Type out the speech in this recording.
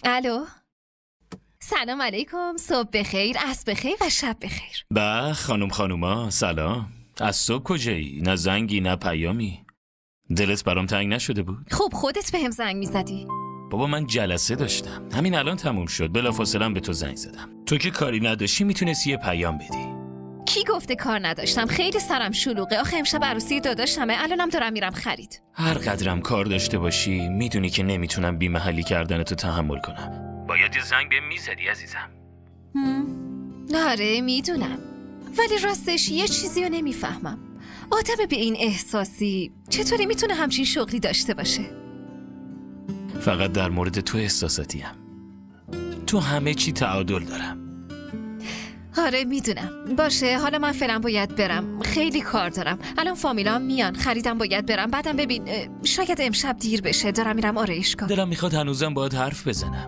الو، سلام علیکم، صبح بخیر، عصر بخیر و شب بخیر. به خانوما سلام. از صبح کجایی؟ نه زنگی نه پیامی. دلت برام تنگ نشده بود؟ خب خودت بهم زنگ میزدی. بابا من جلسه داشتم، همین الان تموم شد، بلافاصله به تو زنگ زدم. تو که کاری نداشتی میتونستی یه پیام بدی. کی گفته کار نداشتم؟ خیلی سرم شلوغه. آخه امشب عروسی داداشمه، الانم دارم میرم خرید. هر قدرم کار داشته باشی میدونی که نمیتونم بی محلی کردنتو تحمل کنم. باید یه زنگ بهم میزدی عزیزم. آره میدونم، ولی راستش یه چیزی رو نمیفهمم. آدم به این احساسی چطوری میتونه همچین شغلی داشته باشه؟ فقط در مورد تو احساساتیم. تو همه چی تعادل دارم. آره میدونم. باشه، حالا من فعلا باید برم، خیلی کار دارم. الان فامیلام میان، خریدم باید برم. بعدم ببین شاید امشب دیر بشه، دارم میرم آرایشگاه. دلم میخواد هنوزم باهات حرف بزنم.